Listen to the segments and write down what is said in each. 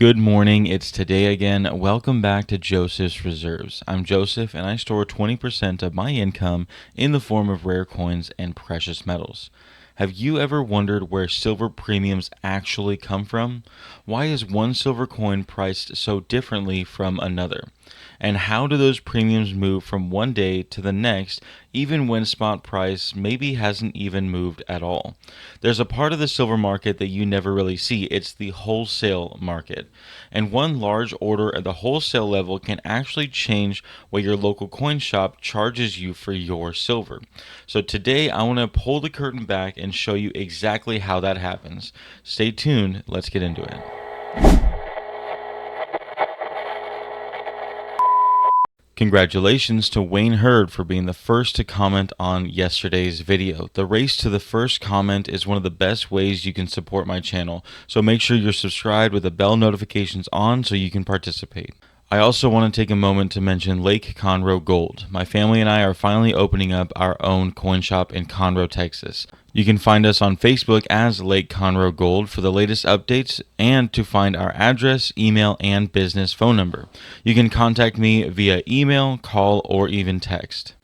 Good morning, it's today again. Welcome back to Joseph's Reserves. I'm Joseph and I store 20% of my income in the form of rare coins and precious metals. Have you ever wondered where silver premiums actually come from? Why is one silver coin priced so differently from another? And how do those premiums move from one day to the next, even when spot price maybe hasn't even moved at all? There's a part of the silver market that you never really see. It's the wholesale market. And one large order at the wholesale level can actually change what your local coin shop charges you for your silver. So today I want to pull the curtain back and show you exactly how that happens. Stay tuned, let's get into it. Congratulations to Wayne Hurd for being the first to comment on yesterday's video. The race to the first comment is one of the best ways you can support my channel, so make sure you're subscribed with the bell notifications on so you can participate. I also want to take a moment to mention Lake Conroe Gold. My family and I are finally opening up our own coin shop in Conroe, Texas. You can find us on Facebook as Lake Conroe Gold for the latest updates and to find our address, email, and business phone number. You can contact me via email, call, or even text.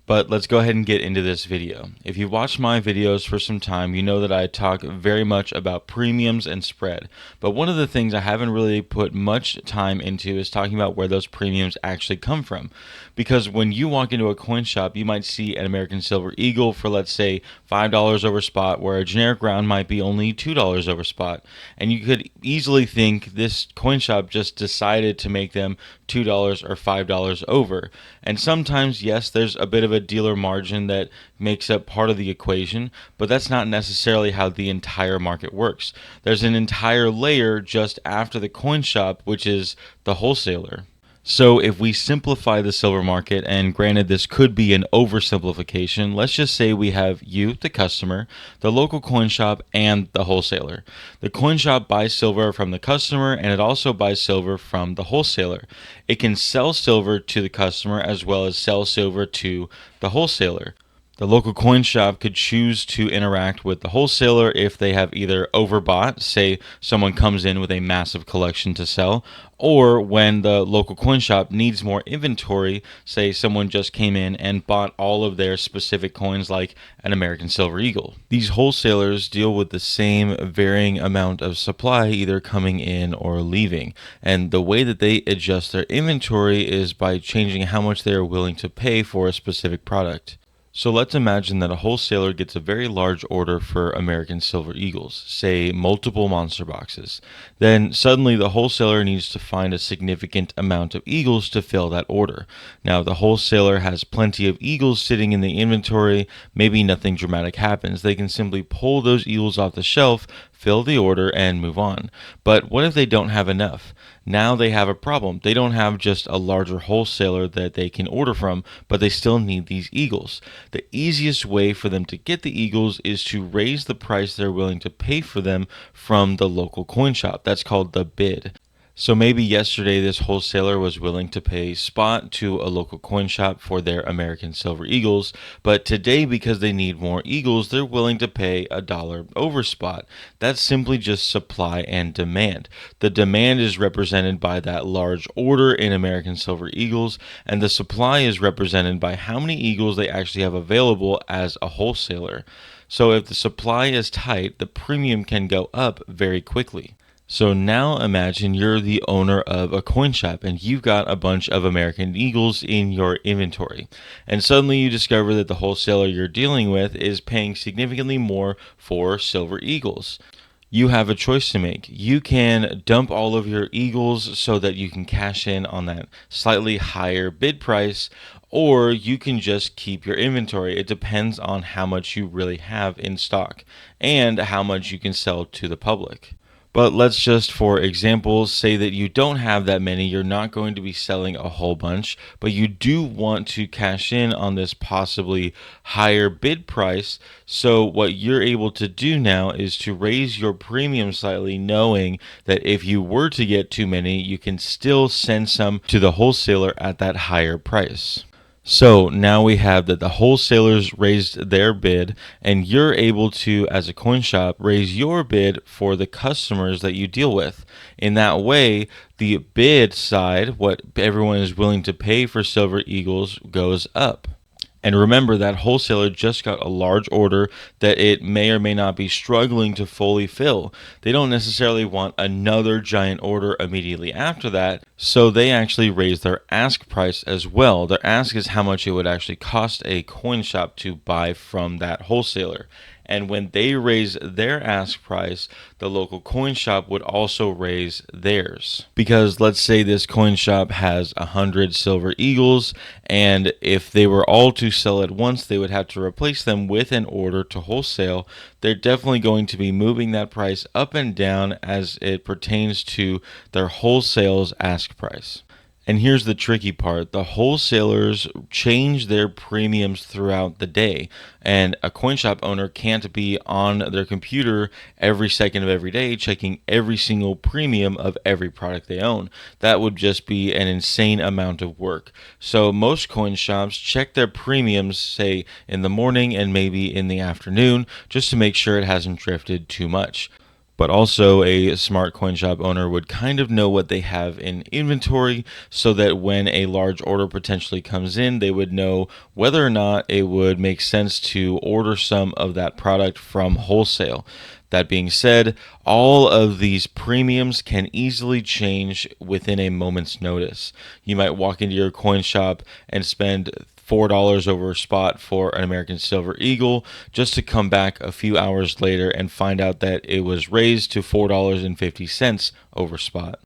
But let's go ahead and get into this video. If you've watched my videos for some time, you know that I talk very much about premiums and spread. But one of the things I haven't really put much time into is talking about where those premiums actually come from. Because when you walk into a coin shop, you might see an American Silver Eagle for, let's say, $5 over spot, where a generic round might be only $2 over spot. And you could easily think this coin shop just decided to make them $2 or $5 over. And sometimes, yes, there's a bit of a dealer margin that makes up part of the equation, but that's not necessarily how the entire market works. There's an entire layer just after the coin shop, which is the wholesaler. So if we simplify the silver market, and granted this could be an oversimplification, let's just say we have you, the customer, the local coin shop, and the wholesaler. The coin shop buys silver from the customer, and it also buys silver from the wholesaler. It can sell silver to the customer as well as sell silver to the wholesaler. The local coin shop could choose to interact with the wholesaler if they have either overbought, say someone comes in with a massive collection to sell, or when the local coin shop needs more inventory, say someone just came in and bought all of their specific coins like an American Silver Eagle. These wholesalers deal with the same varying amount of supply either coming in or leaving, and the way that they adjust their inventory is by changing how much they are willing to pay for a specific product. So let's imagine that a wholesaler gets a very large order for American Silver Eagles, say multiple monster boxes. Then suddenly the wholesaler needs to find a significant amount of eagles to fill that order. Now the wholesaler has plenty of eagles sitting in the inventory, maybe nothing dramatic happens. They can simply pull those eagles off the shelf, fill the order, and move on. But what if they don't have enough? Now they have a problem. They don't have just a larger wholesaler that they can order from, but they still need these eagles. The easiest way for them to get the eagles is to raise the price they're willing to pay for them from the local coin shop. That's called the bid. So maybe yesterday this wholesaler was willing to pay spot to a local coin shop for their American Silver Eagles, but today because they need more eagles, they're willing to pay $1 over spot. That's simply just supply and demand. The demand is represented by that large order in American Silver Eagles, and the supply is represented by how many eagles they actually have available as a wholesaler. So if the supply is tight, the premium can go up very quickly. So now imagine you're the owner of a coin shop and you've got a bunch of American Eagles in your inventory. And suddenly you discover that the wholesaler you're dealing with is paying significantly more for Silver Eagles. You have a choice to make. You can dump all of your Eagles so that you can cash in on that slightly higher bid price, or you can just keep your inventory. It depends on how much you really have in stock and how much you can sell to the public. But let's just, for example, say that you don't have that many, you're not going to be selling a whole bunch, but you do want to cash in on this possibly higher bid price. So what you're able to do now is to raise your premium slightly, knowing that if you were to get too many, you can still send some to the wholesaler at that higher price. So now we have that the wholesalers raised their bid, and you're able to, as a coin shop, raise your bid for the customers that you deal with. In that way, the bid side, what everyone is willing to pay for Silver Eagles, goes up. And remember that wholesaler just got a large order that it may or may not be struggling to fully fill. They don't necessarily want another giant order immediately after that, so they actually raise their ask price as well. Their ask is how much it would actually cost a coin shop to buy from that wholesaler. And when they raise their ask price, the local coin shop would also raise theirs. Because let's say this coin shop has 100 Silver Eagles, and if they were all to sell at once, they would have to replace them with an order to wholesale. They're definitely going to be moving that price up and down as it pertains to their wholesale's ask price. And here's the tricky part. The wholesalers change their premiums throughout the day, and a coin shop owner can't be on their computer every second of every day checking every single premium of every product they own. That would just be an insane amount of work. So most coin shops check their premiums, say, in the morning and maybe in the afternoon, just to make sure it hasn't drifted too much. But also, a smart coin shop owner would kind of know what they have in inventory so that when a large order potentially comes in, they would know whether or not it would make sense to order some of that product from wholesale. That being said, all of these premiums can easily change within a moment's notice. You might walk into your coin shop and spend $4 over spot for an American Silver Eagle, just to come back a few hours later and find out that it was raised to $4.50 over spot.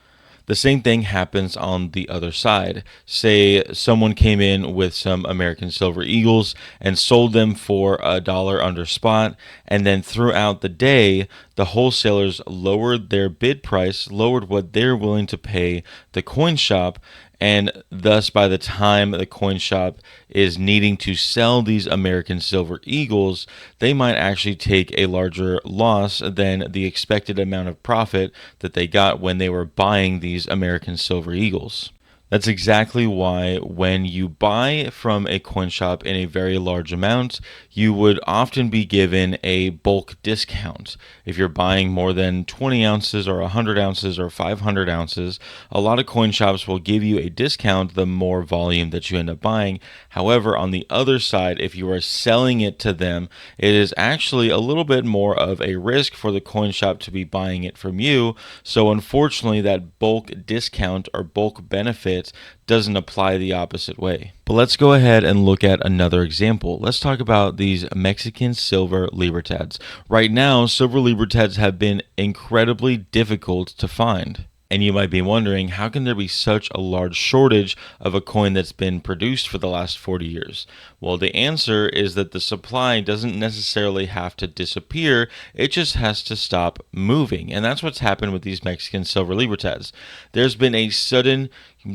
The same thing happens on the other side. Say someone came in with some American Silver Eagles and sold them for $1 under spot, and then throughout the day, the wholesalers lowered their bid price, lowered what they're willing to pay the coin shop, and thus by the time the coin shop is needing to sell these American Silver Eagles, they might actually take a larger loss than the expected amount of profit that they got when they were buying these American Silver Eagles. That's exactly why when you buy from a coin shop in a very large amount, you would often be given a bulk discount. If you're buying more than 20 ounces or 100 ounces or 500 ounces, a lot of coin shops will give you a discount the more volume that you end up buying. However, on the other side, if you are selling it to them, it is actually a little bit more of a risk for the coin shop to be buying it from you. So unfortunately, that bulk discount or bulk benefit doesn't apply the opposite way. But let's go ahead and look at another example. Let's talk about these Mexican Silver Libertads. Right now, Silver Libertads have been incredibly difficult to find. And you might be wondering, how can there be such a large shortage of a coin that's been produced for the last 40 years? Well, the answer is that the supply doesn't necessarily have to disappear, it just has to stop moving. And that's what's happened with these Mexican Silver Libertads. There's been a sudden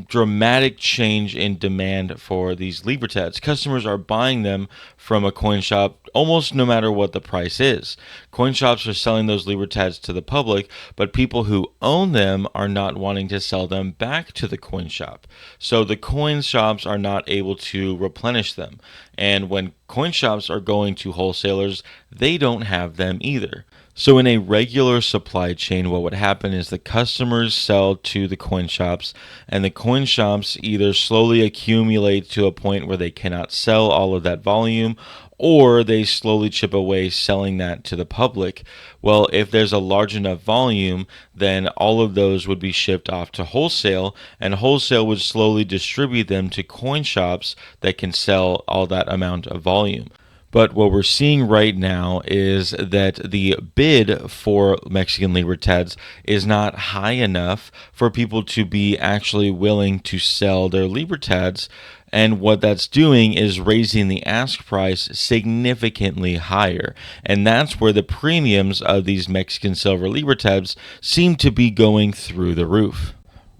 dramatic change in demand for these Libertads. Customers are buying them from a coin shop almost no matter what the price is. Coin shops are selling those Libertads to the public, but people who own them are not wanting to sell them back to the coin shop. So the coin shops are not able to replenish them. And when coin shops are going to wholesalers, they don't have them either. So in a regular supply chain, what would happen is the customers sell to the coin shops, and the coin shops either slowly accumulate to a point where they cannot sell all of that volume, or they slowly chip away selling that to the public. Well, if there's a large enough volume, then all of those would be shipped off to wholesale, and wholesale would slowly distribute them to coin shops that can sell all that amount of volume. But what we're seeing right now is that the bid for Mexican Libertads is not high enough for people to be actually willing to sell their Libertads. And what that's doing is raising the ask price significantly higher. And that's where the premiums of these Mexican Silver Libertads seem to be going through the roof.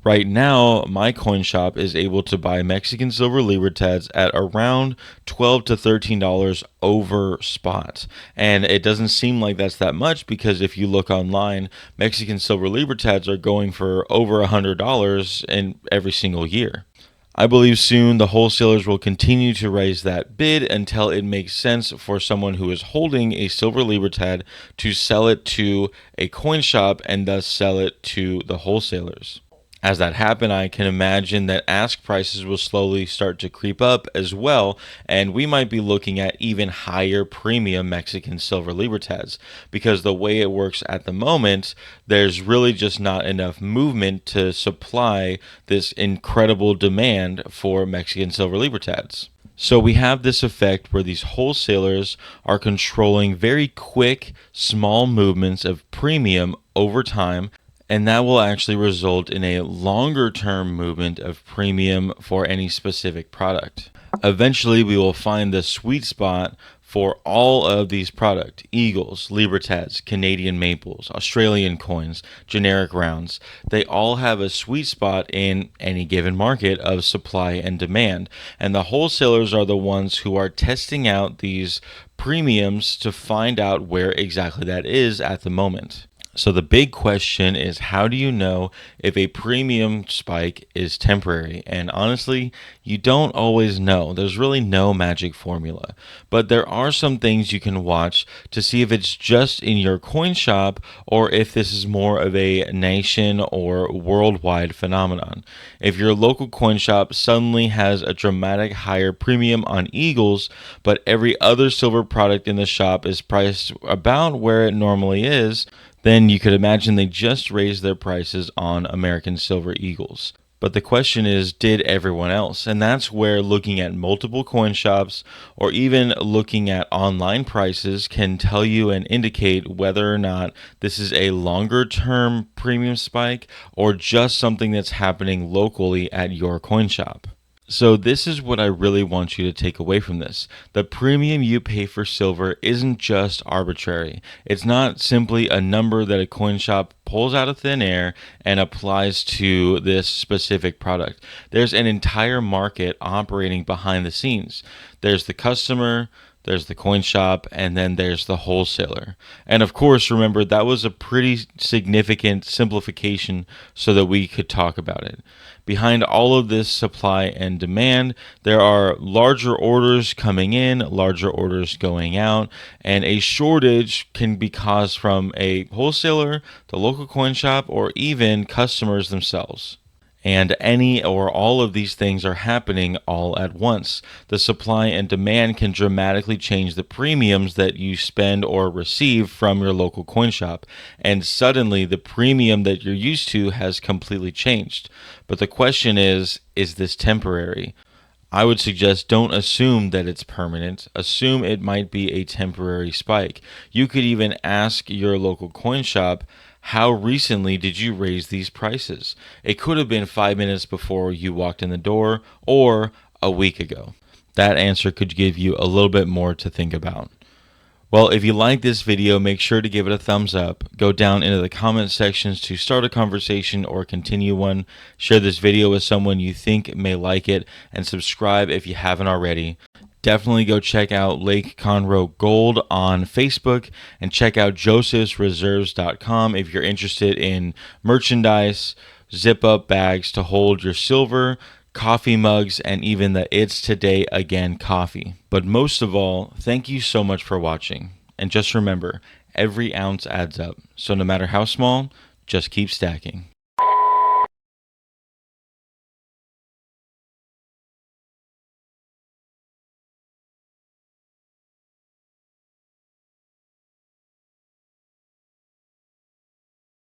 Right now, my coin shop is able to buy Mexican Silver Libertads at around $12 to $13 over spot. And it doesn't seem like that's that much, because if you look online, Mexican Silver Libertads are going for over $100 in every single year. I believe soon the wholesalers will continue to raise that bid until it makes sense for someone who is holding a silver Libertad to sell it to a coin shop and thus sell it to the wholesalers. As that happens, I can imagine that ask prices will slowly start to creep up as well, and we might be looking at even higher premium Mexican Silver Libertads, because the way it works at the moment, there's really just not enough movement to supply this incredible demand for Mexican Silver Libertads. So we have this effect where these wholesalers are controlling very quick, small movements of premium over time, and that will actually result in a longer term movement of premium for any specific product. Eventually, we will find the sweet spot for all of these products: Eagles, Libertads, Canadian Maples, Australian coins, generic rounds. They all have a sweet spot in any given market of supply and demand. And the wholesalers are the ones who are testing out these premiums to find out where exactly that is at the moment. So the big question is, how do you know if a premium spike is temporary? And honestly, you don't always know. There's really no magic formula. But there are some things you can watch to see if it's just in your coin shop or if this is more of a nation or worldwide phenomenon. If your local coin shop suddenly has a dramatic higher premium on Eagles, but every other silver product in the shop is priced about where it normally is, then you could imagine they just raised their prices on American Silver Eagles. But the question is, did everyone else? And that's where looking at multiple coin shops or even looking at online prices can tell you and indicate whether or not this is a longer term premium spike or just something that's happening locally at your coin shop. So this is what I really want you to take away from this. The premium you pay for silver isn't just arbitrary. It's not simply a number that a coin shop pulls out of thin air and applies to this specific product. There's an entire market operating behind the scenes. There's the customer, there's the coin shop, and then there's the wholesaler. And of course, remember, that was a pretty significant simplification so that we could talk about it. Behind all of this supply and demand, there are larger orders coming in, larger orders going out, and a shortage can be caused from a wholesaler, the local coin shop, or even customers themselves. And any or all of these things are happening all at once. The supply and demand can dramatically change the premiums that you spend or receive from your local coin shop. And suddenly the premium that you're used to has completely changed. But the question is this temporary? I would suggest don't assume that it's permanent. Assume it might be a temporary spike. You could even ask your local coin shop, how recently did you raise these prices? It could have been 5 minutes before you walked in the door or a week ago. That answer could give you a little bit more to think about. Well, if you like this video, make sure to give it a thumbs up. Go down into the comment sections to start a conversation or continue one. Share this video with someone you think may like it, and subscribe if you haven't already. Definitely go check out Lake Conroe Gold on Facebook and check out josephsreserves.com if you're interested in merchandise, zip-up bags to hold your silver, coffee mugs, and even the It's Today Again coffee. But most of all, thank you so much for watching. And just remember, every ounce adds up. So no matter how small, just keep stacking.